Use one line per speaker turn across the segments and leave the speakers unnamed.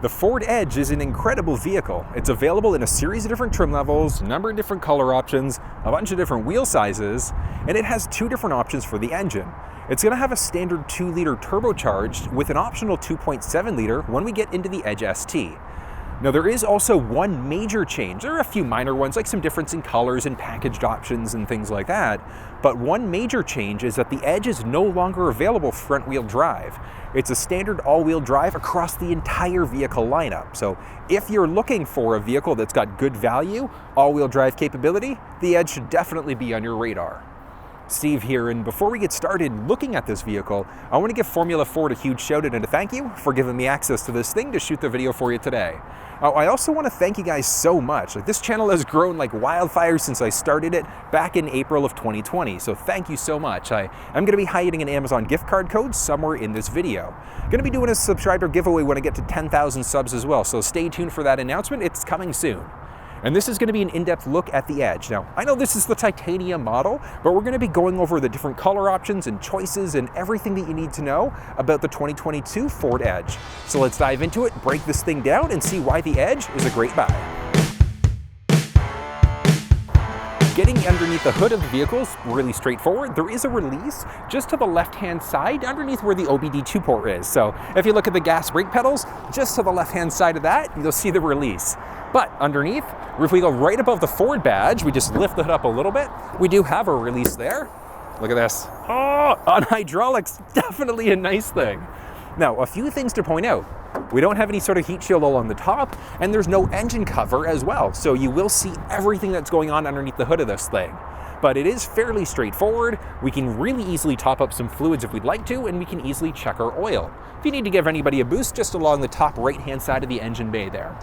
The Ford Edge is an incredible vehicle. It's available in a series of different trim levels, a number of different color options, a bunch of different wheel sizes, and it has two different options for the engine. It's going to have a standard 2-liter turbocharged with an optional 2.7-liter when we get into the Edge ST. Now there is also one major change. There are a few minor ones, like some difference in colors and packaged options and things like that, but one major change is that the Edge is no longer available front-wheel drive. It's a standard all-wheel drive across the entire vehicle lineup. So if you're looking for a vehicle that's got good value, all-wheel drive capability, the Edge should definitely be on your radar. Steve here, and before we get started looking at this vehicle, I want to give Formula Ford a huge shout out and a thank you for giving me access to this thing to shoot the video for you today. I also want to thank you guys so much. This channel has grown like wildfire since I started it back in April of 2020, so thank you so much. I'm going to be hiding an Amazon gift card code somewhere in this video. I'm going to be doing a subscriber giveaway when I get to 10,000 subs as well, so stay tuned for that announcement. It's coming soon. And this is going to be an in-depth look at the Edge. Now, I know this is the titanium model, but we're going to be going over the different color options and choices and everything that you need to know about the 2022 Ford Edge. So let's dive into it, break this thing down, and see why the Edge is a great buy. Getting underneath the hood of the vehicle is really straightforward. There is a release just to the left-hand side underneath where the OBD2 port is. So if you look at the gas brake pedals, just to the left-hand side of that, you'll see the release. But underneath, if we go right above the Ford badge, we just lift it up a little bit, we do have a release there. Look at this. Oh, on hydraulics, definitely a nice thing. Now, a few things to point out. We don't have any sort of heat shield along the top, and there's no engine cover as well. So you will see everything that's going on underneath the hood of this thing. But it is fairly straightforward. We can really easily top up some fluids if we'd like to, and we can easily check our oil. If you need to give anybody a boost, just along the top right-hand side of the engine bay there.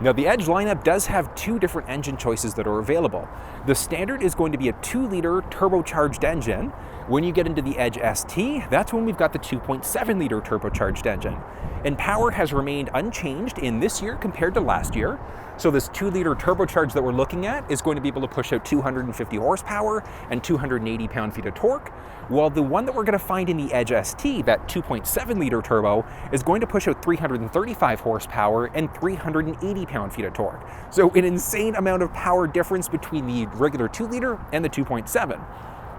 Now the Edge lineup does have two different engine choices that are available. The standard is going to be a 2-liter turbocharged engine. When you get into the Edge ST, that's when we've got the 2.7-liter turbocharged engine. And power has remained unchanged in this year compared to last year. So this 2-liter turbocharged that we're looking at is going to be able to push out 250 horsepower and 280 pound-feet of torque, while the one that we're going to find in the Edge ST, that 2.7-liter turbo, is going to push out 335 horsepower and 380 pound-feet of torque. So an insane amount of power difference between the regular 2-liter and the 2.7.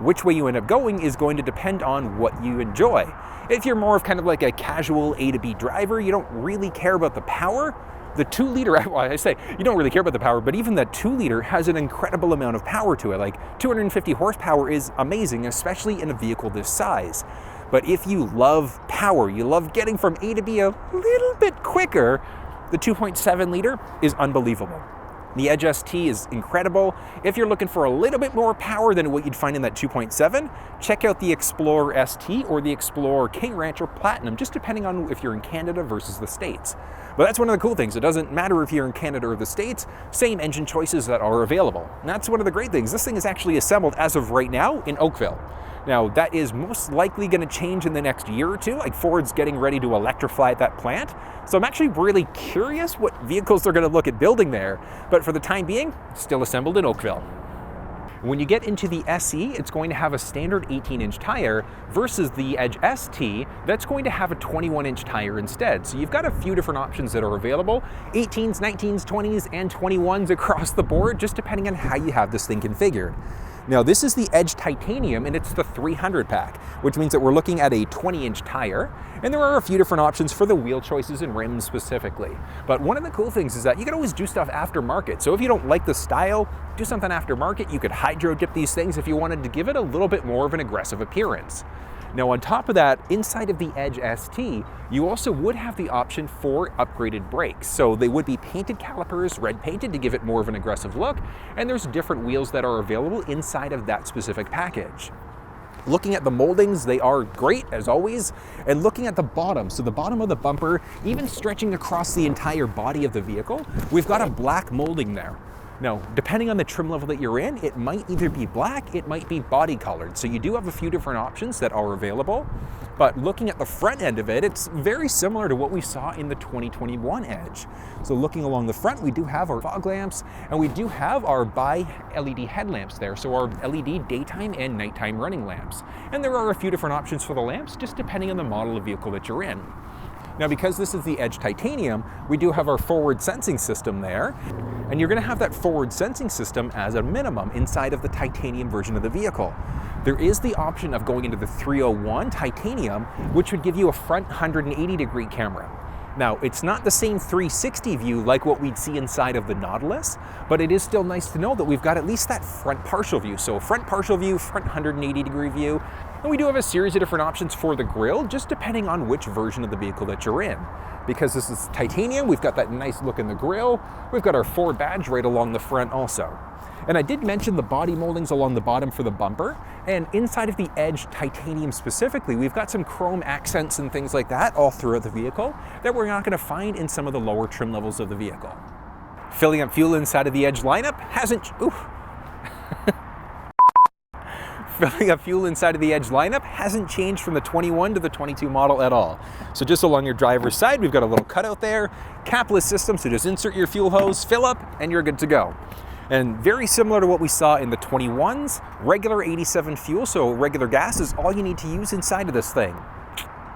Which way you end up going is going to depend on what you enjoy. If you're more of kind of like a casual A to B driver, you don't really care about the power, the 2-liter, well, I say you don't really care about the power, but even that 2-liter has an incredible amount of power to it. Like 250 horsepower is amazing, especially in a vehicle this size. But if you love power, you love getting from A to B a little bit quicker, the 2.7-liter is unbelievable. The Edge ST is incredible. If you're looking for a little bit more power than what you'd find in that 2.7, check out the Explorer ST or the Explorer King Rancher Platinum, just depending on if you're in Canada versus the States. But that's one of the cool things. It doesn't matter if you're in Canada or the States, same engine choices that are available. And that's one of the great things. This thing is actually assembled as of right now in Oakville. Now, that is most likely going to change in the next year or two, like Ford's getting ready to electrify that plant. So I'm actually really curious what vehicles they're going to look at building there. But for the time being, still assembled in Oakville. When you get into the SE, it's going to have a standard 18-inch tire versus the Edge ST that's going to have a 21-inch tire instead. So you've got a few different options that are available, 18s, 19s, 20s, and 21s across the board, just depending on how you have this thing configured. Now this is the Edge Titanium, and it's the 300 pack, which means that we're looking at a 20-inch tire, and there are a few different options for the wheel choices and rims specifically. But one of the cool things is that you can always do stuff aftermarket. So if you don't like the style, do something aftermarket. You could hydro dip these things if you wanted to give it a little bit more of an aggressive appearance. Now on top of that, inside of the Edge ST, you also would have the option for upgraded brakes. So they would be painted calipers, red painted to give it more of an aggressive look, and there's different wheels that are available inside of that specific package. Looking at the moldings, they are great as always, and looking at the bottom, so the bottom of the bumper, even stretching across the entire body of the vehicle, we've got a black molding there. Now, depending on the trim level that you're in, it might either be black, it might be body colored. So you do have a few different options that are available. But looking at the front end of it, it's very similar to what we saw in the 2021 Edge. So looking along the front, we do have our fog lamps, and we do have our bi-LED headlamps there. So our LED daytime and nighttime running lamps. And there are a few different options for the lamps, just depending on the model of vehicle that you're in. Now, because this is the Edge Titanium, we do have our forward sensing system there, and you're gonna have that forward sensing system as a minimum inside of the titanium version of the vehicle. There is the option of going into the 301 titanium, which would give you a front 180-degree camera. Now, it's not the same 360 view like what we'd see inside of the Nautilus, but it is still nice to know that we've got at least that front partial view. So front partial view, front 180-degree view. And we do have a series of different options for the grille, just depending on which version of the vehicle that you're in. Because this is titanium, we've got that nice look in the grille. We've got our Ford badge right along the front also. And I did mention the body moldings along the bottom for the bumper, and inside of the Edge Titanium specifically, we've got some chrome accents and things like that all throughout the vehicle that we're not going to find in some of the lower trim levels of the vehicle. Filling up fuel inside of the Edge lineup hasn't... Filling up fuel inside of the Edge lineup hasn't changed from the 21 to the 22 model at all. So just along your driver's side, we've got a little cutout there, capless system, so just insert your fuel hose, fill up, and you're good to go. And very similar to what we saw in the 21s, regular 87 fuel, so regular gas is all you need to use inside of this thing.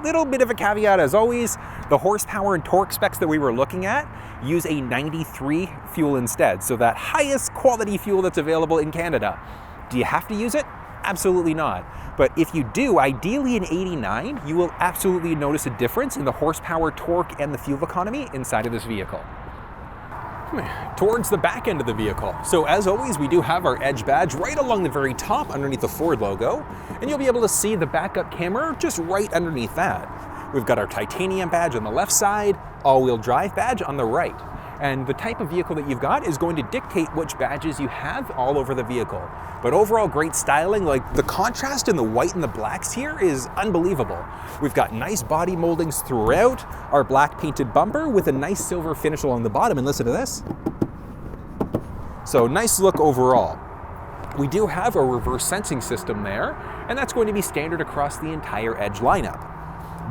Little bit of a caveat as always, the horsepower and torque specs that we were looking at use a 93 fuel instead, so that highest quality fuel that's available in Canada. Do you have to use it? Absolutely not. But if you do, ideally in 89, you will absolutely notice a difference in the horsepower, torque, and the fuel economy inside of this vehicle. Towards the back end of the vehicle. So as always, we do have our Edge badge right along the very top underneath the Ford logo, and you'll be able to see the backup camera just right underneath that. We've got our titanium badge on the left side, all-wheel drive badge on the right. And the type of vehicle that you've got is going to dictate which badges you have all over the vehicle. But overall, great styling. Like the contrast in the white and the blacks here is unbelievable. We've got nice body moldings throughout, our black painted bumper with a nice silver finish along the bottom. And listen to this. So nice look overall. We do have a reverse sensing system there, and that's going to be standard across the entire Edge lineup.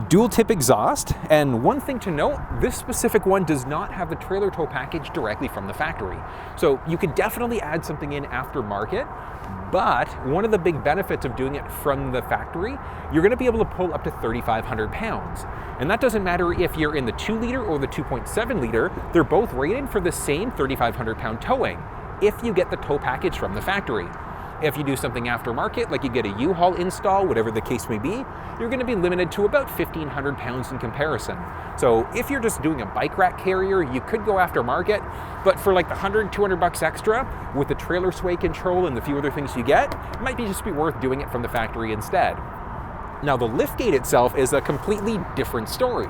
Dual tip exhaust, and one thing to note, this specific one does not have the trailer tow package directly from the factory. So you could definitely add something in aftermarket, but one of the big benefits of doing it from the factory, you're gonna be able to pull up to 3,500 pounds. And that doesn't matter if you're in the 2-liter or the 2.7 liter, they're both rated for the same 3,500 pound towing, if you get the tow package from the factory. If you do something aftermarket, like you get a U-Haul install, whatever the case may be, you're gonna be limited to about 1,500 pounds in comparison. So if you're just doing a bike rack carrier, you could go aftermarket, but for like the 100, 200 bucks extra, with the trailer sway control and the few other things you get, it might just be worth doing it from the factory instead. Now the liftgate itself is a completely different story,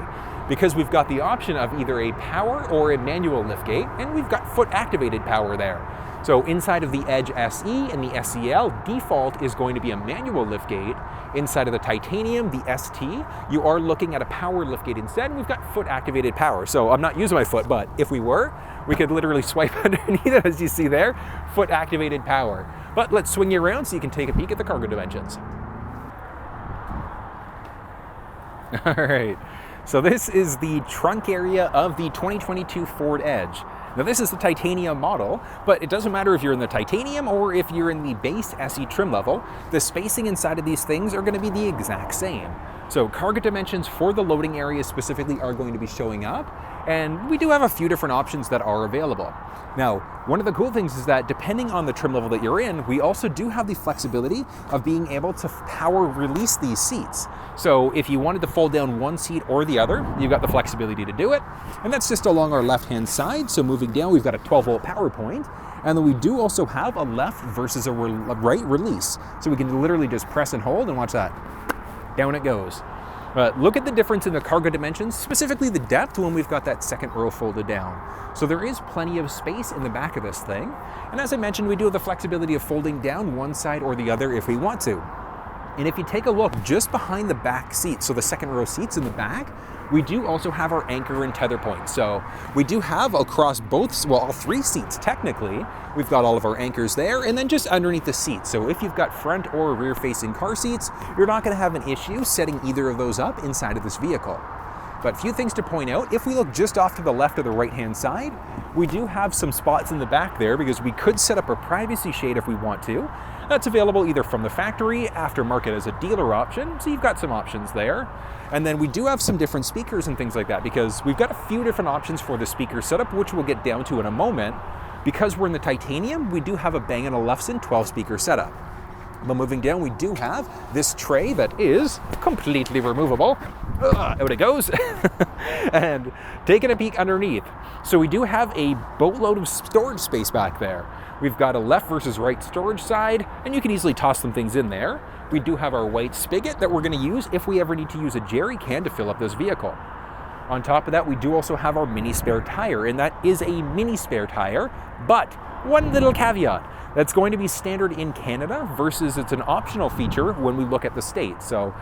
because we've got the option of either a power or a manual liftgate, and we've got foot activated power there. So inside of the Edge SE and the SEL, default is going to be a manual liftgate. Inside of the Titanium, the ST, you are looking at a power liftgate instead, and we've got foot activated power. So I'm not using my foot, but if we were, we could literally swipe underneath it, as you see there, foot activated power. But let's swing you around so you can take a peek at the cargo dimensions. All right, so this is the trunk area of the 2022 Ford Edge. Now this is the titanium model, but it doesn't matter if you're in the titanium or if you're in the base SE trim level, the spacing inside of these things are going to be the exact same. So cargo dimensions for the loading area specifically are going to be showing up, and we do have a few different options that are available. Now, one of the cool things is that depending on the trim level that you're in, we also do have the flexibility of being able to power release these seats. So if you wanted to fold down one seat or the other, you've got the flexibility to do it. And that's just along our left-hand side. So moving down, we've got a 12-volt power point. And then we do also have a left versus a right release. So we can literally just press and hold, and watch that. Down it goes. But look at the difference in the cargo dimensions, specifically the depth when we've got that second row folded down. So there is plenty of space in the back of this thing. And as I mentioned, we do have the flexibility of folding down one side or the other if we want to. And if you take a look just behind the back seats, so the second row seats in the back, we do also have our anchor and tether points. So we do have across both, well, all three seats technically, we've got all of our anchors there, and then just underneath the seat. So if you've got front or rear facing car seats, you're not gonna have an issue setting either of those up inside of this vehicle. But a few things to point out, if we look just off to the left or the right-hand side, we do have some spots in the back there because we could set up a privacy shade if we want to. That's available either from the factory, aftermarket as a dealer option, so you've got some options there. And then we do have some different speakers and things like that because we've got a few different options for the speaker setup, which we'll get down to in a moment. Because we're in the titanium, we do have a Bang & Olufsen 12-speaker setup. But moving down, we do have this tray that is completely removable. Out it goes. And taking a peek underneath. So we do have a boatload of storage space back there. We've got a left versus right storage side, and you can easily toss some things in there. We do have our white spigot that we're going to use if we ever need to use a jerry can to fill up this vehicle. On top of that, we do also have our mini spare tire, and that is a mini spare tire, but one little caveat. That's going to be standard in Canada versus it's an optional feature when we look at the States. So,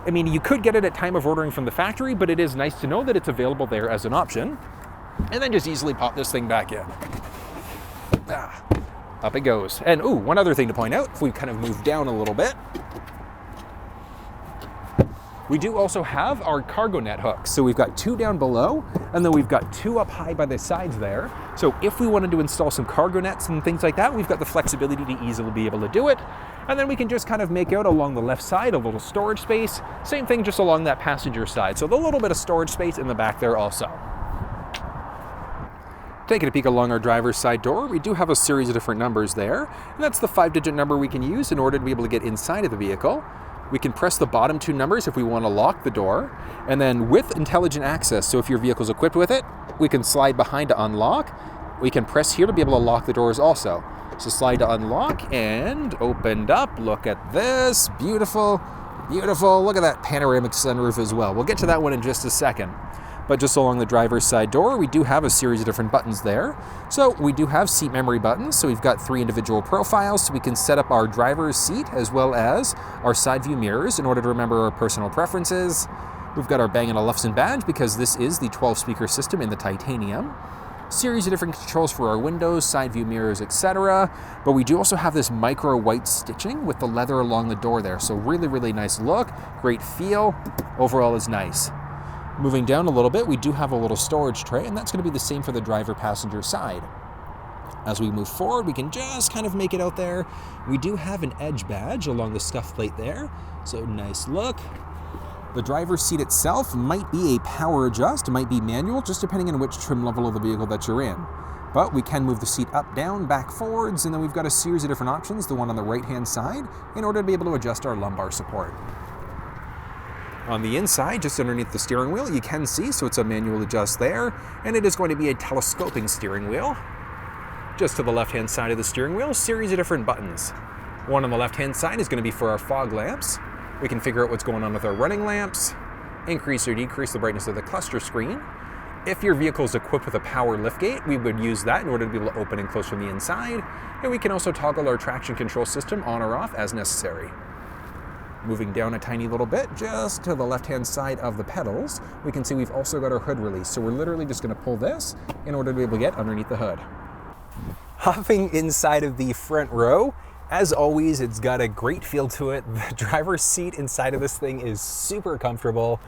I mean, you could get it at time of ordering from the factory, but it is nice to know that it's available there as an option. And then just easily pop this thing back in. Up it goes. And one other thing to point out, if we kind of move down a little bit, we do also have our cargo net hooks. So we've got 2 down below, and then we've got 2 up high by the sides there. So if we wanted to install some cargo nets and things like that, we've got the flexibility to easily be able to do it. And then we can just kind of make out along the left side a little storage space. Same thing just along that passenger side. So a little bit of storage space in the back there also. Taking a peek along our driver's side door, we do have a series of different numbers there. And that's the 5-digit number we can use in order to be able to get inside of the vehicle. We can press the bottom 2 numbers if we want to lock the door. And then with intelligent access, so if your vehicle's equipped with it, we can slide behind to unlock. We can press here to be able to lock the doors also. So slide to unlock and opened up. Look at this, beautiful, beautiful. Look at that panoramic sunroof as well. We'll get to that one in just a second. But just along the driver's side door, we do have a series of different buttons there. So we do have seat memory buttons. So we've got 3 individual profiles, so we can set up our driver's seat as well as our side view mirrors in order to remember our personal preferences. We've got our Bang & Olufsen badge because this is the 12-speaker system in the titanium. Series of different controls for our windows, side view mirrors, etc. But we do also have this micro white stitching with the leather along the door there. So really, really nice look, great feel. Overall is nice. Moving down a little bit, we do have a little storage tray, and that's going to be the same for the driver-passenger side. As we move forward, we can just kind of make it out there. We do have an edge badge along the scuff plate there, so nice look. The driver's seat itself might be a power adjust, it might be manual, just depending on which trim level of the vehicle that you're in. But we can move the seat up, down, back, forwards, and then we've got a series of different options, the one on the right-hand side, in order to be able to adjust our lumbar support. On the inside, just underneath the steering wheel, you can see, so it's a manual adjust there, and it is going to be a telescoping steering wheel. Just to the left-hand side of the steering wheel, a series of different buttons. One on the left-hand side is going to be for our fog lamps. We can figure out what's going on with our running lamps, increase or decrease the brightness of the cluster screen. If your vehicle is equipped with a power liftgate, we would use that in order to be able to open and close from the inside, and we can also toggle our traction control system on or off as necessary. Moving down a tiny little bit, just to the left-hand side of the pedals, we can see we've also got our hood release. So we're literally just going to pull this in order to be able to get underneath the hood. Hopping inside of the front row, as always, it's got a great feel to it. The driver's seat inside of this thing is super comfortable.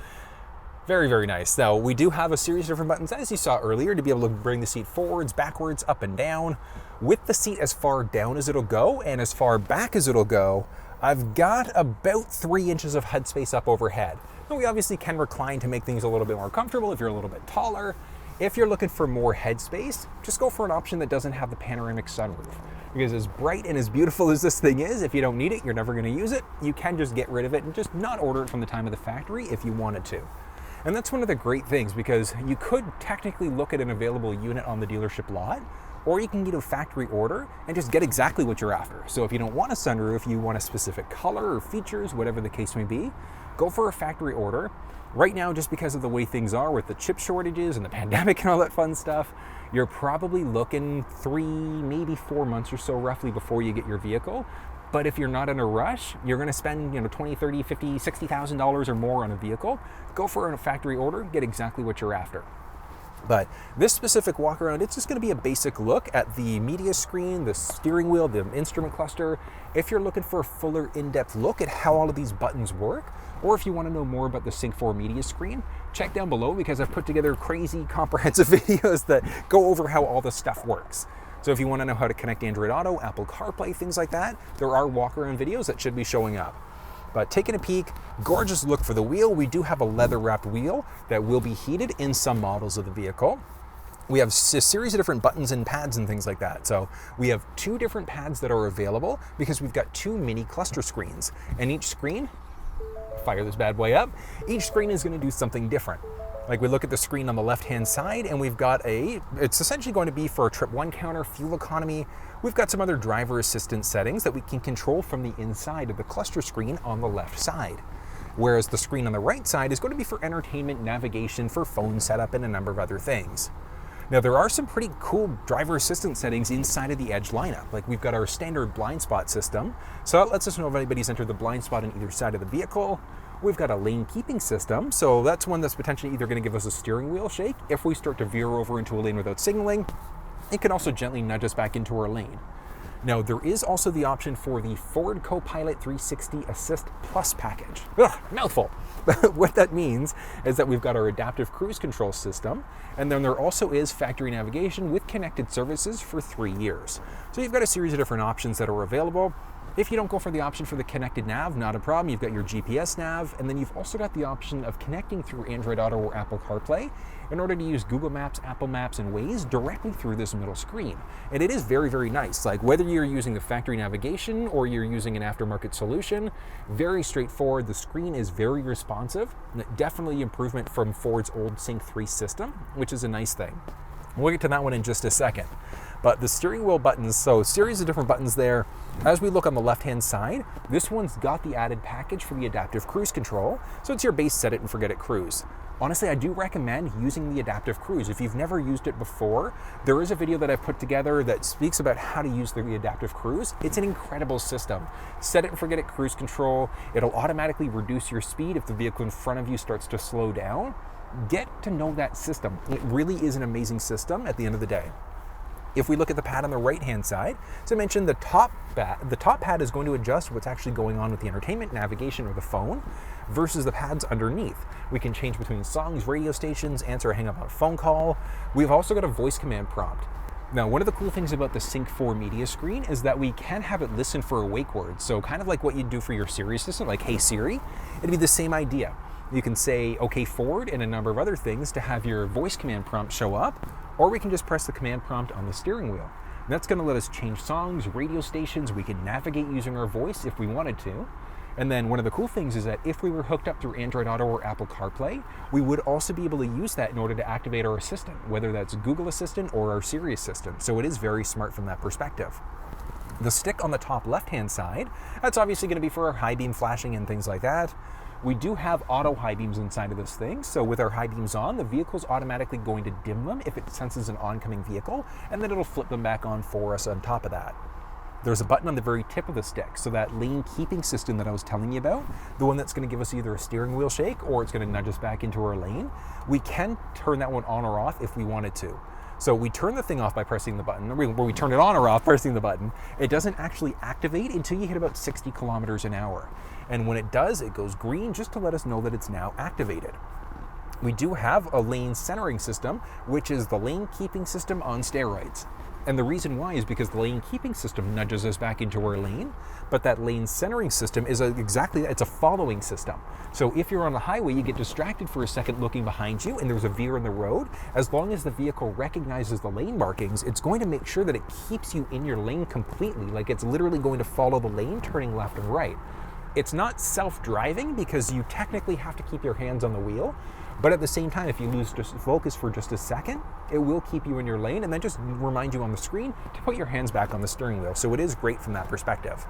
Very, very nice. Now, we do have a series of different buttons, as you saw earlier, to be able to bring the seat forwards, backwards, up and down. With the seat as far down as it'll go and as far back as it'll go, I've got about 3 inches of head space up overhead. And we obviously can recline to make things a little bit more comfortable if you're a little bit taller. If you're looking for more head space, just go for an option that doesn't have the panoramic sunroof. Because as bright and as beautiful as this thing is, if you don't need it, you're never going to use it, you can just get rid of it and just not order it from the time of the factory if you wanted to. And that's one of the great things, because you could technically look at an available unit on the dealership lot, or you can get a factory order and just get exactly what you're after. So if you don't want a sunroof, you want a specific color or features, whatever the case may be, go for a factory order. Right now, just because of the way things are with the chip shortages and the pandemic and all that fun stuff, you're probably looking 3, maybe 4 months or so roughly before you get your vehicle. But if you're not in a rush, you're gonna spend $20, $30, $50, $60,000 or more on a vehicle. Go for a factory order, get exactly what you're after. But this specific walk around, it's just going to be a basic look at the media screen, the steering wheel, the instrument cluster. If you're looking for a fuller in-depth look at how all of these buttons work, or if you want to know more about the Sync 4 media screen, check down below because I've put together crazy comprehensive videos that go over how all this stuff works. So if you want to know how to connect Android Auto, Apple CarPlay, things like that, there are walk-around videos that should be showing up. But taking a peek, gorgeous look for the wheel. We do have a leather-wrapped wheel that will be heated in some models of the vehicle. We have a series of different buttons and pads and things like that. So we have 2 different pads that are available because we've got 2 mini cluster screens. And each screen, fire this bad boy up, each screen is going to do something different. Like we look at the screen on the left-hand side and we've got it's essentially going to be for a trip 1 counter, fuel economy. We've got some other driver assistance settings that we can control from the inside of the cluster screen on the left side. Whereas the screen on the right side is going to be for entertainment, navigation, for phone setup, and a number of other things. Now there are some pretty cool driver assistance settings inside of the Edge lineup. Like we've got our standard blind spot system. So that lets us know if anybody's entered the blind spot on either side of the vehicle. We've got a lane keeping system, so that's one that's potentially either going to give us a steering wheel shake if we start to veer over into a lane without signaling. It can also gently nudge us back into our lane. Now, there is also the option for the Ford Copilot 360 Assist Plus package. Ugh, mouthful. What that means is that we've got our adaptive cruise control system, and then there also is factory navigation with connected services for 3 years. So you've got a series of different options that are available. If you don't go for the option for the connected nav, not a problem. You've got your GPS nav, and then you've also got the option of connecting through Android Auto or Apple CarPlay in order to use Google Maps, Apple Maps, and Waze directly through this middle screen. And it is very, very nice. Like whether you're using the factory navigation or you're using an aftermarket solution, very straightforward. The screen is very responsive. Definitely improvement from Ford's old Sync 3 system, which is a nice thing. We'll get to that one in just a second. But the steering wheel buttons, so a series of different buttons there. As we look on the left-hand side, this one's got the added package for the adaptive cruise control. So it's your base set it and forget it cruise. Honestly, I do recommend using the adaptive cruise. If you've never used it before, there is a video that I've put together that speaks about how to use the adaptive cruise. It's an incredible system. Set it and forget it cruise control. It'll automatically reduce your speed if the vehicle in front of you starts to slow down. Get to know that system. It really is an amazing system at the end of the day. If we look at the pad on the right-hand side, as I mentioned, the top pad is going to adjust what's actually going on with the entertainment, navigation, or the phone, versus the pads underneath. We can change between songs, radio stations, answer or hang up on a phone call. We've also got a voice command prompt. Now, one of the cool things about the Sync 4 media screen is that we can have it listen for awake words. So kind of like what you'd do for your Siri assistant, like, hey Siri, it'd be the same idea. You can say, okay Ford, and a number of other things to have your voice command prompt show up, or we can just press the command prompt on the steering wheel. And that's going to let us change songs, radio stations. We can navigate using our voice if we wanted to. And then one of the cool things is that if we were hooked up through Android Auto or Apple CarPlay, we would also be able to use that in order to activate our assistant, whether that's Google Assistant or our Siri Assistant. So it is very smart from that perspective. The stick on the top left-hand side, that's obviously going to be for our high beam flashing and things like that. We do have auto high beams inside of this thing, so with our high beams on, the vehicle's automatically going to dim them if it senses an oncoming vehicle, and then it'll flip them back on for us on top of that. There's a button on the very tip of the stick, so that lane keeping system that I was telling you about, the one that's going to give us either a steering wheel shake or it's going to nudge us back into our lane, we can turn that one on or off if we wanted to. So we turn the thing off by pressing the button, or we turn it on or off pressing the button. It doesn't actually activate until you hit about 60 kilometers an hour. And when it does, it goes green just to let us know that it's now activated. We do have a lane centering system, which is the lane keeping system on steroids. And the reason why is because the lane keeping system nudges us back into our lane, but that lane centering system is it's a following system. So if you're on the highway, you get distracted for a second looking behind you and there's a veer in the road, as long as the vehicle recognizes the lane markings, it's going to make sure that it keeps you in your lane completely, like it's literally going to follow the lane, turning left and right. It's not self-driving because you technically have to keep your hands on the wheel, but at the same time, if you lose just focus for just a second, it will keep you in your lane and then just remind you on the screen to put your hands back on the steering wheel. So it is great from that perspective.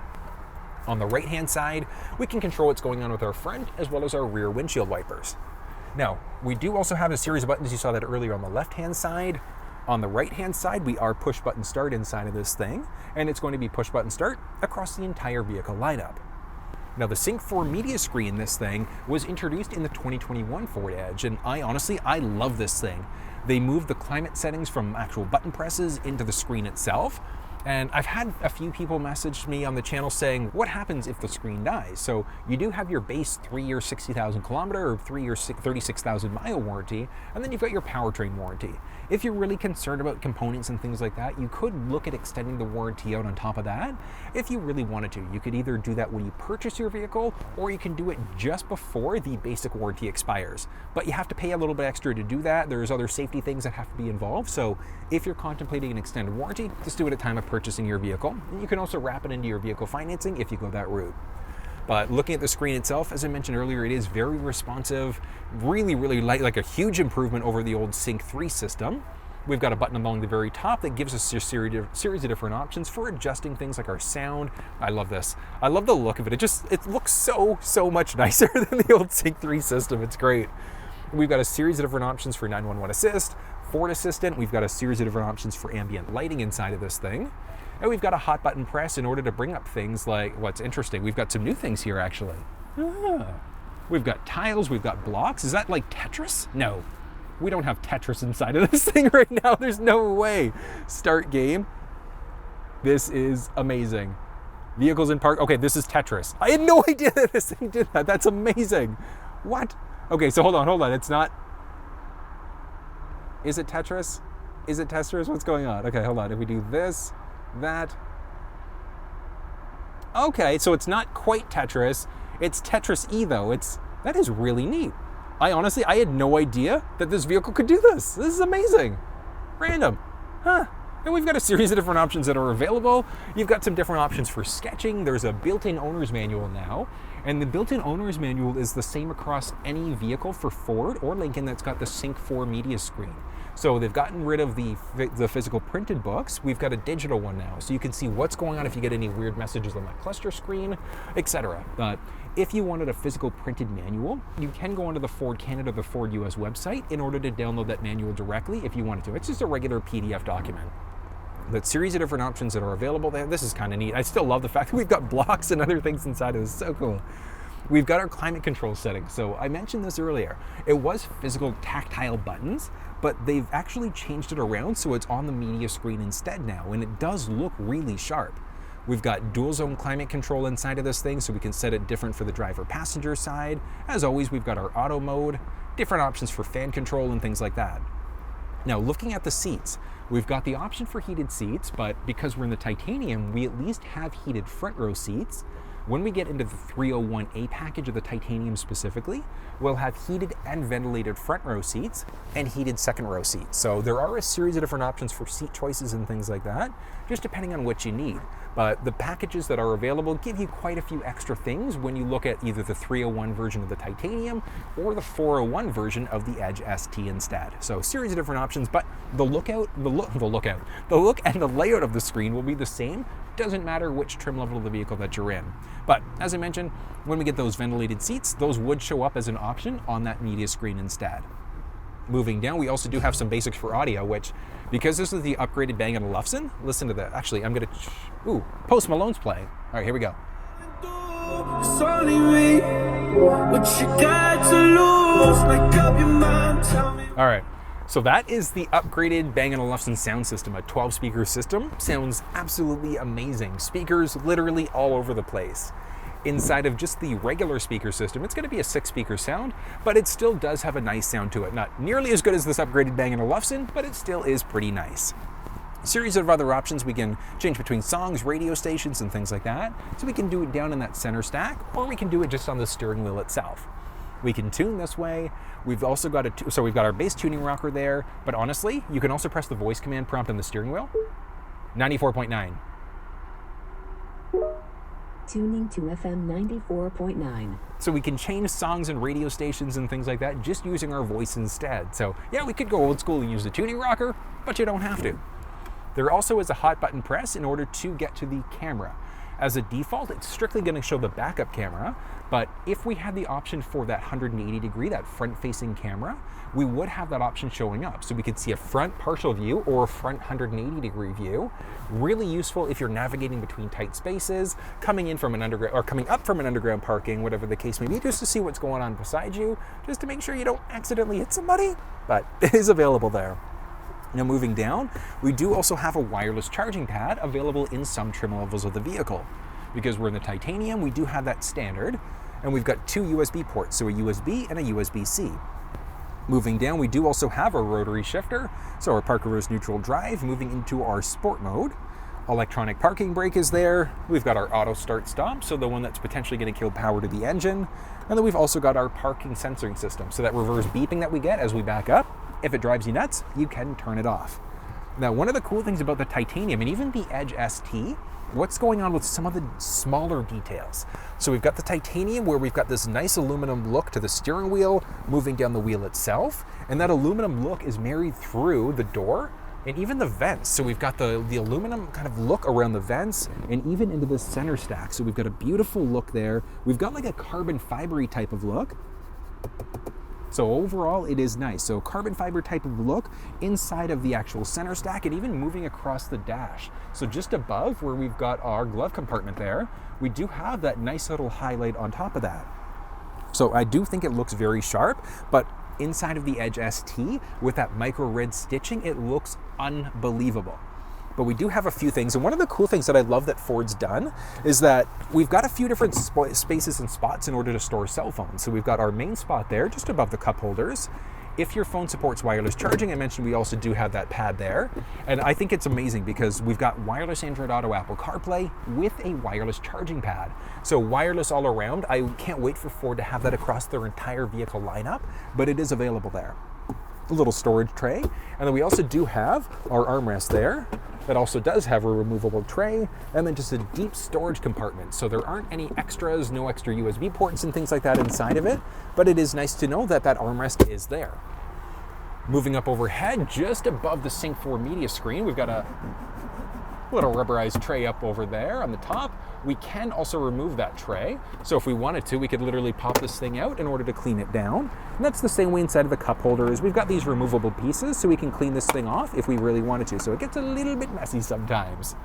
On the right-hand side, we can control what's going on with our front as well as our rear windshield wipers. Now, we do also have a series of buttons. You saw that earlier on the left-hand side. On the right-hand side, we are push-button start inside of this thing, and it's going to be push-button start across the entire vehicle lineup. Now, the Sync 4 media screen, this thing, was introduced in the 2021 Ford Edge, and I love this thing. They moved the climate settings from actual button presses into the screen itself, And I've had a few people message me on the channel saying, what happens if the screen dies? So you do have your base 3-year 60,000 kilometer or 3-year 36,000 mile warranty, and then you've got your powertrain warranty. If you're really concerned about components and things like that, you could look at extending the warranty out on top of that if you really wanted to. You could either do that when you purchase your vehicle, or you can do it just before the basic warranty expires. But you have to pay a little bit extra to do that. There's other safety things that have to be involved. So if you're contemplating an extended warranty, just do it at time of purchasing your vehicle. And you can also wrap it into your vehicle financing if you go that route. But looking at the screen itself, as I mentioned earlier, it is very responsive, really light, like a huge improvement over the old Sync 3 system. We've got a button along the very top that gives us a series of different options for adjusting things like our sound. I love this. I love the look of it. It looks so much nicer than the old Sync 3 system. It's great. We've got a series of different options for 911 Assist, Ford Assistant. We've got a series of different options for ambient lighting inside of this thing. And we've got a hot button press in order to bring up things like, what's interesting, we've got some new things here actually. We've got tiles, we've got blocks. Is that like Tetris? No, we don't have Tetris inside of this thing right now. There's no way. Start game. This is amazing. Vehicles in park. Okay, this is Tetris. I had no idea that this thing did that. That's amazing. What? Okay, so hold on. It's not. Is it Tetris? Is it Tetris? What's going on? Okay, hold on. If we do this, that. Okay, so it's not quite Tetris. It's Tetris-y though. That is really neat. I had no idea that this vehicle could do this. This is amazing. Random. Huh. And we've got a series of different options that are available. You've got some different options for sketching. There's a built-in owner's manual now. And the built-in owner's manual is the same across any vehicle for Ford or Lincoln that's got the Sync 4 media screen. So they've gotten rid of the physical printed books. We've got a digital one now. So you can see what's going on if you get any weird messages on that cluster screen, etc. But if you wanted a physical printed manual, you can go onto the Ford Canada, the Ford US website in order to download that manual directly if you wanted to. It's just a regular PDF document. That series of different options that are available there. This is kind of neat. I still love the fact that we've got blocks and other things inside of this. So cool. We've got our climate control settings. So I mentioned this earlier. It was physical tactile buttons, but they've actually changed it around so it's on the media screen instead now, and it does look really sharp. We've got dual zone climate control inside of this thing, so we can set it different for the driver passenger side. As always, we've got our auto mode, different options for fan control and things like that. Now, looking at the seats, we've got the option for heated seats, but because we're in the titanium, we at least have heated front row seats. When we get into the 301A package of the titanium specifically, we'll have heated and ventilated front row seats and heated second row seats. So there are a series of different options for seat choices and things like that, just depending on what you need. But the packages that are available give you quite a few extra things when you look at either the 301 version of the titanium or the 401 version of the Edge ST instead. So a series of different options, but the look and the layout of the screen will be the same. Doesn't matter which trim level of the vehicle that you're in. But as I mentioned, when we get those ventilated seats, those would show up as an option on that media screen instead. Moving down, we also do have some basics for audio, which, because this is the upgraded Bang & Olufsen, listen to that. Actually, I'm gonna, Post Malone's playing. All right, here we go. It's only me. What you got to lose? Make up your mind, tell me. All right. So that is the upgraded Bang & Olufsen sound system, a 12-speaker system. Sounds absolutely amazing. Speakers literally all over the place. Inside of just the regular speaker system, it's going to be a 6-speaker sound, but it still does have a nice sound to it. Not nearly as good as this upgraded Bang & Olufsen, but it still is pretty nice. A series of other options. We can change between songs, radio stations, and things like that. So we can do it down in that center stack, or we can do it just on the steering wheel itself. We can tune this way. We've also got so we've got our bass tuning rocker there, but honestly, you can also press the voice command prompt on the steering wheel. 94.9.
Tuning to FM 94.9.
So we can change songs and radio stations and things like that just using our voice instead. So yeah, we could go old school and use the tuning rocker, but you don't have to. There also is a hot button press in order to get to the camera. As a default, it's strictly going to show the backup camera, but if we had the option for that 180 degree, that front-facing camera, we would have that option showing up. So we could see a front partial view or a front 180 degree view. Really useful if you're navigating between tight spaces, coming in from an underground or coming up from an underground parking, whatever the case may be, just to see what's going on beside you, just to make sure you don't accidentally hit somebody, but it is available there. Now moving down, we do also have a wireless charging pad available in some trim levels of the vehicle. Because we're in the titanium, we do have that standard, and we've got 2 USB ports, so a USB and a USB-C. Moving down, we do also have a rotary shifter, so our park reverse neutral drive. Moving into our sport mode, electronic parking brake is there. We've got our auto start stop, so the one that's potentially going to kill power to the engine. And then we've also got our parking sensoring system, so that reverse beeping that we get as we back up, if it drives you nuts, you can turn it off. Now, one of the cool things about the titanium and even the Edge ST, what's going on with some of the smaller details. So we've got the titanium where we've got this nice aluminum look to the steering wheel, moving down the wheel itself, and that aluminum look is married through the door and even the vents. So we've got the aluminum kind of look around the vents and even into the center stack. So we've got a beautiful look there. We've got like a carbon fibery type of look. So overall, it is nice. So carbon fiber type of look inside of the actual center stack and even moving across the dash. So just above where we've got our glove compartment there, we do have that nice little highlight on top of that. So I do think it looks very sharp, but inside of the Edge ST with that micro red stitching, it looks unbelievable. But we do have a few things, and one of the cool things that I love that Ford's done is that we've got a few different spaces and spots in order to store cell phones. So we've got our main spot there, just above the cup holders. If your phone supports wireless charging, I mentioned we also do have that pad there. And I think it's amazing because we've got wireless Android Auto, Apple CarPlay with a wireless charging pad. So wireless all around. I can't wait for Ford to have that across their entire vehicle lineup, but it is available there. A little storage tray. And then we also do have our armrest there. That also does have a removable tray, and then just a deep storage compartment. So there aren't any extras, no extra USB ports and things like that inside of it, but it is nice to know that that armrest is there. Moving up overhead, just above the Sync 4 media screen, we've got a little rubberized tray up over there on the top. We can also remove that tray. So if we wanted to, we could literally pop this thing out in order to clean it down. And that's the same way inside of the cup holders. We've got these removable pieces so we can clean this thing off if we really wanted to. So it gets a little bit messy sometimes.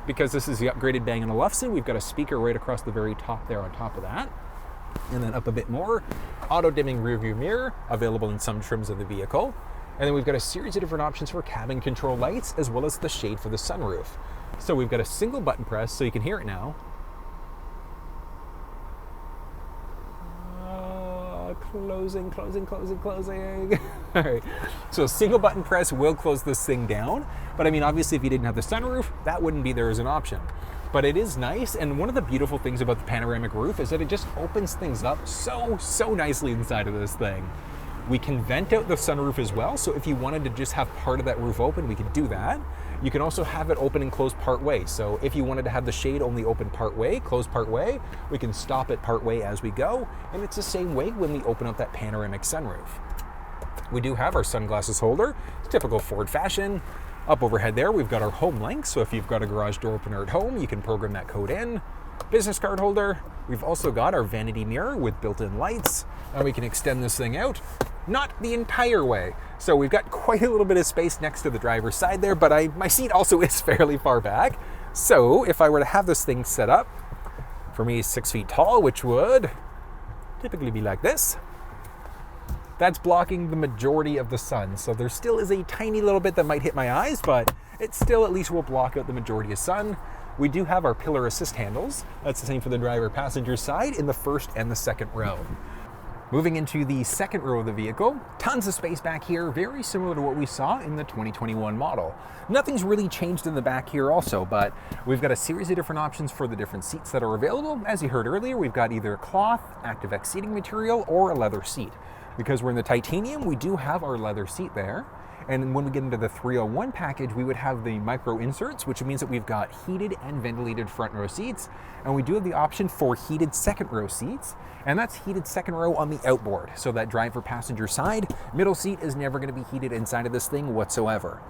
Because this is the upgraded Bang & Olufsen, we've got a speaker right across the very top there on top of that. And then up a bit more, auto dimming rear view mirror, available in some trims of the vehicle. And then we've got a series of different options for cabin control lights, as well as the shade for the sunroof. So we've got a single button press, so you can hear it now. Closing. All right, so a single button press will close this thing down. But I mean, obviously, if you didn't have the sunroof, that wouldn't be there as an option. But it is nice, and one of the beautiful things about the panoramic roof is that it just opens things up so nicely inside of this thing. We can vent out the sunroof as well, so if you wanted to just have part of that roof open, we could do that. You can also have it open and close part way. So if you wanted to have the shade only open part way, close part way, we can stop it part way as we go. And it's the same way when we open up that panoramic sunroof. We do have our sunglasses holder, typical Ford fashion. Up overhead there, we've got our home link. So if you've got a garage door opener at home, you can program that code in. Business card holder. We've also got our vanity mirror with built-in lights. And we can extend this thing out, not the entire way. So we've got quite a little bit of space next to the driver's side there, but my seat also is fairly far back. So if I were to have this thing set up, for me 6 feet tall, which would typically be like this, that's blocking the majority of the sun. So there still is a tiny little bit that might hit my eyes, but it still at least will block out the majority of sun. We do have our pillar assist handles. That's the same for the driver passenger side in the first and the second row. Moving into the second row of the vehicle, tons of space back here, very similar to what we saw in the 2021 model. Nothing's really changed in the back here also, but we've got a series of different options for the different seats that are available. As you heard earlier, we've got either a cloth, ActiveX seating material, or a leather seat. Because we're in the titanium, we do have our leather seat there. And when we get into the 301 package, we would have the micro inserts, which means that we've got heated and ventilated front row seats. And we do have the option for heated second row seats. And that's heated second row on the outboard. So that driver passenger side, middle seat is never going to be heated inside of this thing whatsoever.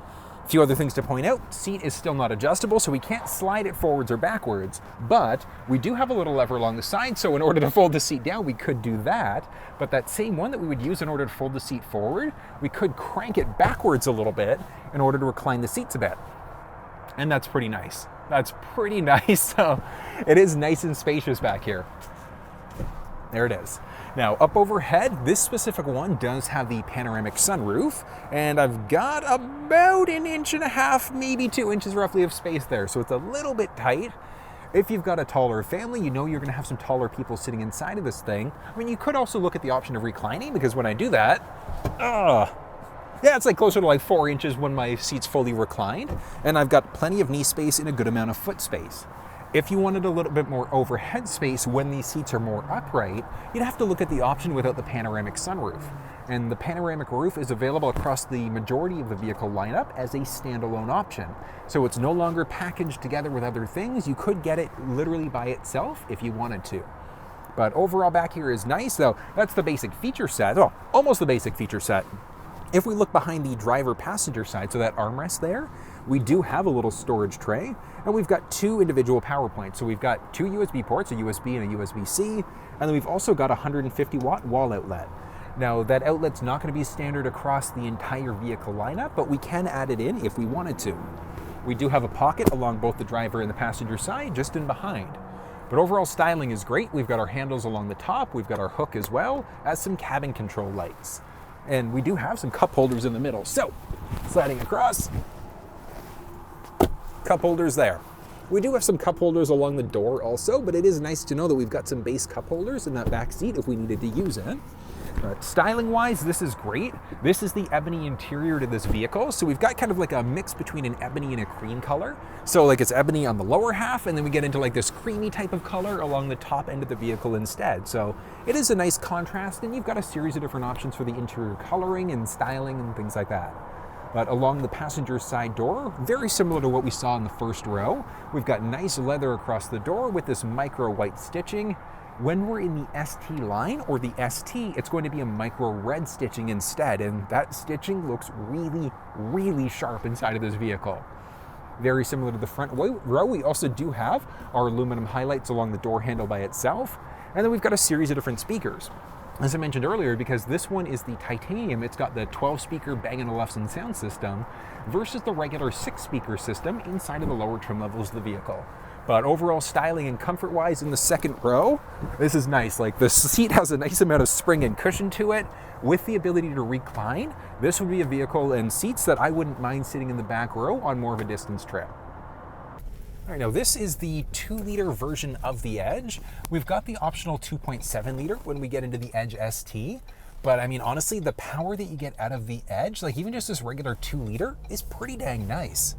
A few other things to point out, seat is still not adjustable, so we can't slide it forwards or backwards, but we do have a little lever along the side, so in order to fold the seat down, we could do that, but that same one that we would use in order to fold the seat forward, we could crank it backwards a little bit in order to recline the seats a bit. And that's pretty nice. That's pretty nice, so it is nice and spacious back here. There it is. Now, up overhead, this specific one does have the panoramic sunroof, and I've got about 1.5 inches, maybe 2 inches roughly of space there, so it's a little bit tight. If you've got a taller family, you know you're gonna have some taller people sitting inside of this thing. I mean, you could also look at the option of reclining, because when I do that, yeah, it's like closer to like 4 inches when my seat's fully reclined, and I've got plenty of knee space and a good amount of foot space. If you wanted a little bit more overhead space when these seats are more upright, you'd have to look at the option without the panoramic sunroof. And the panoramic roof is available across the majority of the vehicle lineup as a standalone option. So it's no longer packaged together with other things. You could get it literally by itself if you wanted to. But overall back here is nice, though. That's the basic feature set. Oh, almost the basic feature set. If we look behind the driver passenger side, so that armrest there, we do have a little storage tray, and we've got 2 individual power points. So we've got 2 USB ports, a USB and a USB-C, and then we've also got a 150 watt wall outlet. Now that outlet's not going to be standard across the entire vehicle lineup, but we can add it in if we wanted to. We do have a pocket along both the driver and the passenger side, just in behind. But overall styling is great. We've got our handles along the top, we've got our hook as well as some cabin control lights. And we do have some cup holders in the middle. So, sliding across, cup holders there. We do have some cup holders along the door also, but it is nice to know that we've got some base cup holders in that back seat if we needed to use it. Styling wise, this is great. This is the ebony interior to this vehicle. So we've got kind of like a mix between an ebony and a cream color. So like it's ebony on the lower half, and then we get into like this creamy type of color along the top end of the vehicle instead. So it is a nice contrast, and you've got a series of different options for the interior coloring and styling and things like that. But along the passenger side door, very similar to what we saw in the first row, we've got nice leather across the door with this micro white stitching. When we're in the ST line or the ST, it's going to be a micro red stitching instead, and that stitching looks really, really sharp inside of this vehicle. Very similar to the front row, we also do have our aluminum highlights along the door handle by itself, and then we've got a series of different speakers. As I mentioned earlier, because this one is the titanium, it's got the 12-speaker Bang & Olufsen sound system versus the regular 6-speaker system inside of the lower trim levels of the vehicle. But overall styling and comfort-wise in the second row, this is nice. Like the seat has a nice amount of spring and cushion to it with the ability to recline. This would be a vehicle and seats that I wouldn't mind sitting in the back row on more of a distance trip. All right, now this is the 2-liter version of the Edge. We've got the optional 2.7-liter when we get into the Edge ST. But I mean, honestly, the power that you get out of the Edge, like even just this regular 2-liter, is pretty dang nice.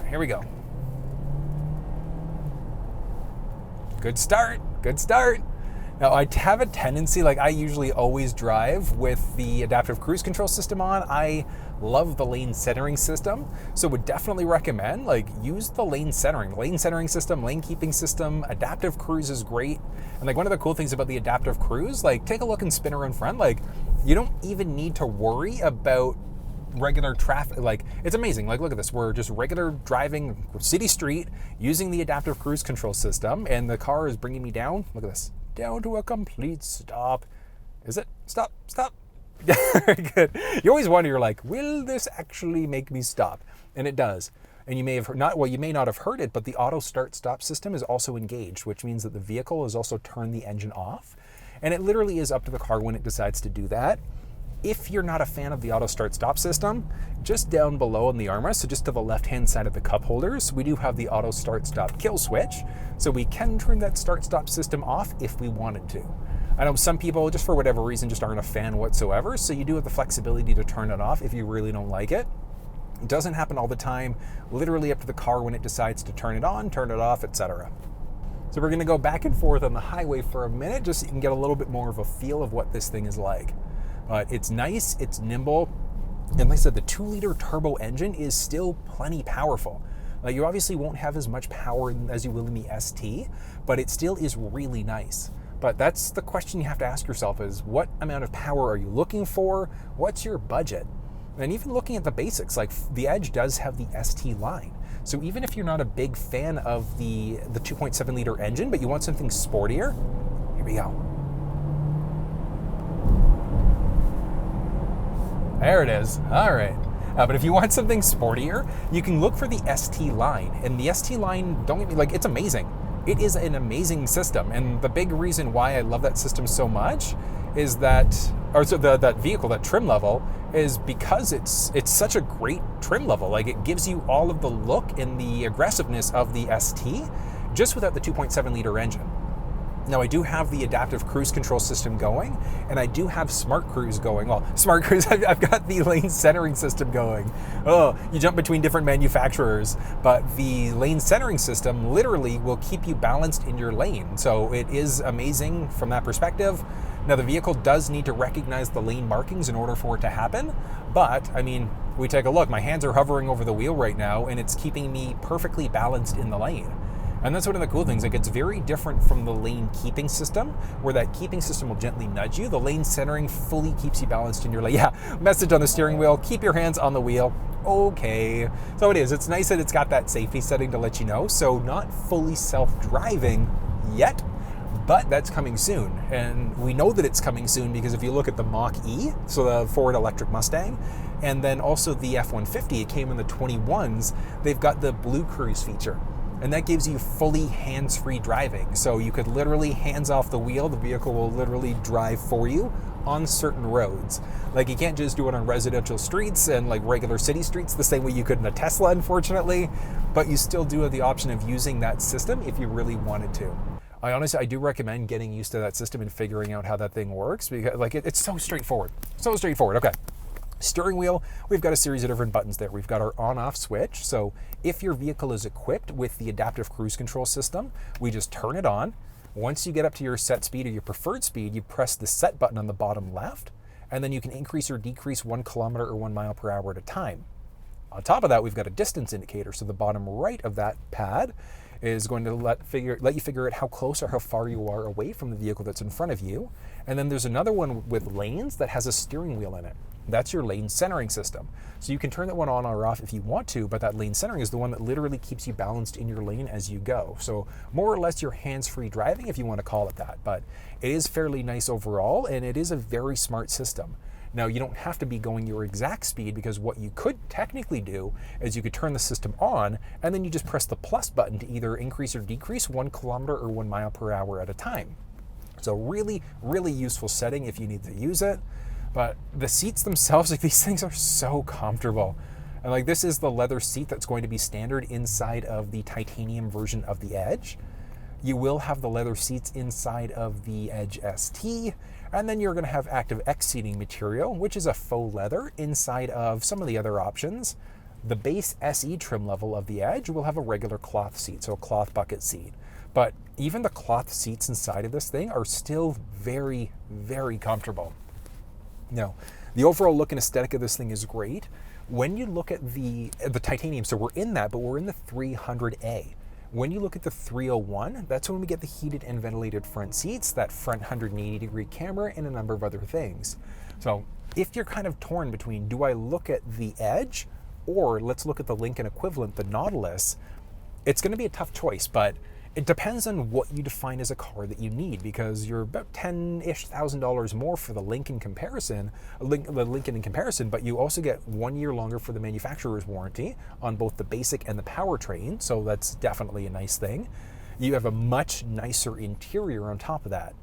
Here we go. Good start, good start. Now I have a tendency, like I usually always drive with the adaptive cruise control system on. I love the lane centering system, so would definitely recommend like use the lane centering system, lane keeping system. Adaptive cruise is great. And like one of the cool things about the adaptive cruise, like take a look and spin around front, like you don't even need to worry about regular traffic. Like it's amazing. Like look at this, we're just regular driving city street using the adaptive cruise control system, and the car is bringing me down, look at this, down to a complete stop. Is it? Stop. Very good. You always wonder, you're like, will this actually make me stop? And it does. And you may have not, well, you may not have heard it, but the auto start stop system is also engaged, which means that the vehicle has also turned the engine off, and it literally is up to the car when it decides to do that. If you're not a fan of the auto start stop system, just down below in the armrest, so just to the left hand side of the cup holders, we do have the auto start stop kill switch. So we can turn that start stop system off if we wanted to. I know some people, just for whatever reason, just aren't a fan whatsoever. So you do have the flexibility to turn it off if you really don't like it. It doesn't happen all the time, literally up to the car when it decides to turn it on, turn it off, etc. So we're gonna go back and forth on the highway for a minute, just so you can get a little bit more of a feel of what this thing is like. But it's nice, it's nimble, and like I said, the 2-liter turbo engine is still plenty powerful. Like you obviously won't have as much power as you will in the ST, but it still is really nice. But that's the question you have to ask yourself is, what amount of power are you looking for? What's your budget? And even looking at the basics, like the Edge does have the ST line. So even if you're not a big fan of the 2.7-liter engine, but you want something sportier, here we go. There it is. All right. But if you want something sportier, you can look for the ST line. And the ST line, don't get me, like, it's amazing. it is an amazing system. And the big reason why I love that system so much is that, that vehicle, that trim level, is because it's such a great trim level. Like, it gives you all of the look and the aggressiveness of the ST, just without the 2.7 liter engine. Now, I do have the adaptive cruise control system going, and I do have smart cruise going. Well, smart cruise, I've got the lane centering system going. Oh, you jump between different manufacturers, but the lane centering system literally will keep you balanced in your lane. So it is amazing from that perspective. Now, the vehicle does need to recognize the lane markings in order for it to happen, but I mean, we take a look. My hands are hovering over the wheel right now, and it's keeping me perfectly balanced in the lane. And that's one of the cool things. Like, it's very different from the lane keeping system, where that keeping system will gently nudge you. The lane centering fully keeps you balanced in your lane. Yeah, message on the steering wheel, keep your hands on the wheel. Okay. So it is. It's nice that it's got that safety setting to let you know. So not fully self-driving yet, but that's coming soon. And we know that it's coming soon because if you look at the Mach-E, so the Ford electric Mustang, and then also the F-150, it came in the 21s, they've got the Blue Cruise feature. And that gives you fully hands-free driving. So you could literally hands off the wheel, the vehicle will literally drive for you on certain roads. Like, you can't just do it on residential streets and like regular city streets the same way you could in a Tesla, unfortunately, but you still do have the option of using that system if you really wanted to. I do recommend getting used to that system and figuring out how that thing works, because like it's so straightforward. So straightforward. Okay. Steering wheel, we've got a series of different buttons there. We've got our on-off switch. So if your vehicle is equipped with the adaptive cruise control system, we just turn it on. Once you get up to your set speed or your preferred speed, you press the set button on the bottom left, and then you can increase or decrease 1 kilometer or 1 mile per hour at a time. On top of that, we've got a distance indicator. So the bottom right of that pad is going to let you figure out how close or how far you are away from the vehicle that's in front of you. And then there's another one with lanes that has a steering wheel in it. That's your lane centering system. So you can turn that one on or off if you want to, but that lane centering is the one that literally keeps you balanced in your lane as you go. So more or less your hands-free driving, if you want to call it that, but it is fairly nice overall, and it is a very smart system. Now, you don't have to be going your exact speed, because what you could technically do is you could turn the system on, and then you just press the plus button to either increase or decrease 1 kilometer or 1 mile per hour at a time. So really, really useful setting if you need to use it. But the seats themselves, like, these things are so comfortable. And like, this is the leather seat that's going to be standard inside of the titanium version of the Edge. You will have the leather seats inside of the Edge ST, and then you're going to have Active X seating material, which is a faux leather inside of some of the other options. The base SE trim level of the Edge will have a regular cloth seat, so a cloth bucket seat. But even the cloth seats inside of this thing are still very, very comfortable. Now, the overall look and aesthetic of this thing is great. When you look at the titanium, so we're in that, but we're in the 300A. When you look at the 301, that's when we get the heated and ventilated front seats, that front 180-degree camera, and a number of other things. So if you're kind of torn between, do I look at the Edge, or let's look at the Lincoln equivalent, the Nautilus, it's going to be a tough choice, but it depends on what you define as a car that you need, because you're about $10,000 more for the Lincoln in comparison, but you also get 1 year longer for the manufacturer's warranty on both the basic and the powertrain, so that's definitely a nice thing. You have a much nicer interior on top of that.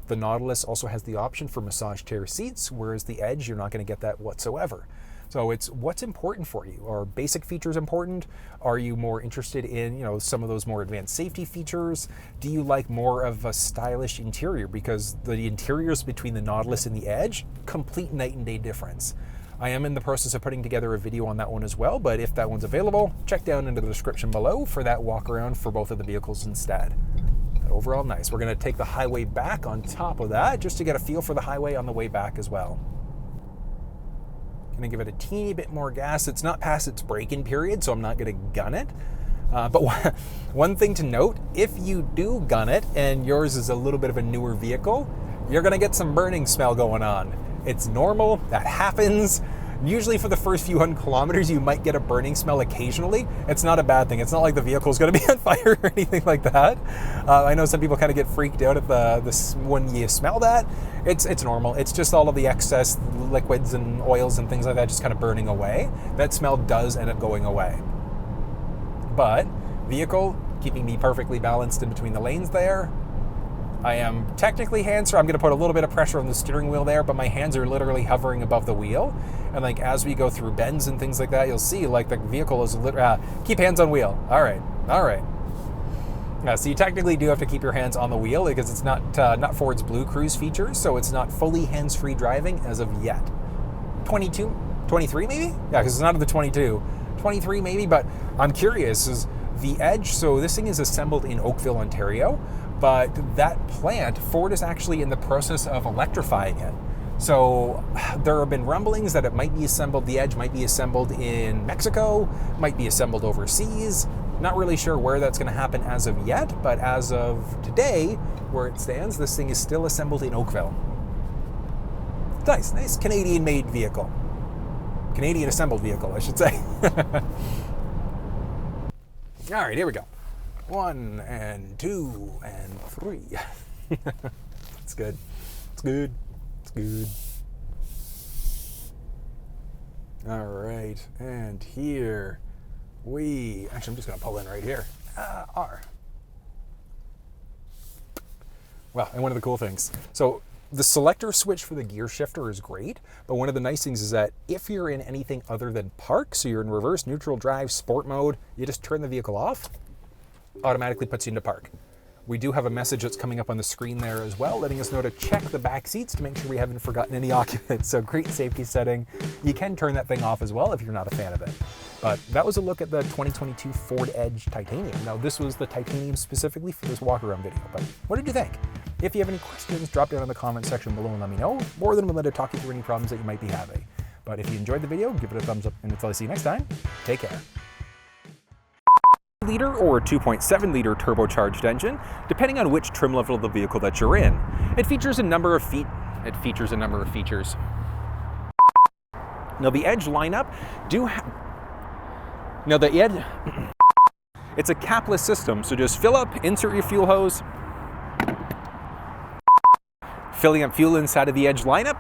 The Nautilus also has the option for massage chair seats, whereas the Edge, you're not going to get that whatsoever. So it's what's important for you. Are basic features important? Are you more interested in, some of those more advanced safety features? Do you like more of a stylish interior? Because the interiors between the Nautilus and the Edge, complete night and day difference. I am in the process of putting together a video on that one as well, but if that one's available, check down into the description below for that walk around for both of the vehicles instead. But overall, nice. We're going to take the highway back on top of that, just to get a feel for the highway on the way back as well. Going to give it a teeny bit more gas. It's not past its break-in period, so I'm not going to gun it. But one thing to note, if you do gun it and yours is a little bit of a newer vehicle, you're going to get some burning smell going on. It's normal. That happens. Usually for the first few 100 kilometers, you might get a burning smell occasionally. It's not a bad thing. It's not like the vehicle is going to be on fire or anything like that. I know some people kind of get freaked out at when you smell that. It's normal. It's just all of the excess liquids and oils and things like that just kind of burning away. That smell does end up going away. But vehicle keeping me perfectly balanced in between the lanes there. I am technically hands-free. I'm going to put a little bit of pressure on the steering wheel there, but my hands are literally hovering above the wheel. And like as we go through bends and things like that, you'll see like the vehicle is keep hands on wheel. All right. So you technically do have to keep your hands on the wheel because it's not Ford's Blue Cruise features, so it's not fully hands-free driving as of yet. 22, 23 maybe? Yeah, because it's not in the 22. 23 maybe, but I'm curious, is the Edge, so this thing is assembled in Oakville, Ontario, but that plant, Ford is actually in the process of electrifying it. So there have been rumblings that it might be assembled, the Edge might be assembled in Mexico, might be assembled overseas. Not really sure where that's going to happen as of yet, but as of today, where it stands, this thing is still assembled in Oakville. Nice Canadian-made vehicle. Canadian assembled vehicle, I should say. All right, here we go. 1 and 2 and 3. It's good. It's good. It's good. All right, and here actually, I'm just going to pull in right here. R. Well, and one of the cool things. So the selector switch for the gear shifter is great, but one of the nice things is that if you're in anything other than park, so you're in reverse, neutral, drive, sport mode, you just turn the vehicle off, automatically puts you into park. We do have a message that's coming up on the screen there as well, letting us know to check the back seats to make sure we haven't forgotten any occupants. So great safety setting. You can turn that thing off as well if you're not a fan of it. But that was a look at the 2022 Ford Edge Titanium. Now this was the Titanium specifically for this walk-around video, but what did you think? If you have any questions, drop down in the comment section below and let me know. More than willing to talk you through any problems that you might be having. But if you enjoyed the video, give it a thumbs up, and until I see you next time, take care. Liter or 2.7 liter turbocharged engine, depending on which trim level of the vehicle that you're in. It features a number of features. Now the Edge lineup it's a capless system, so just fill up, insert your fuel hose. Filling up fuel inside of the Edge lineup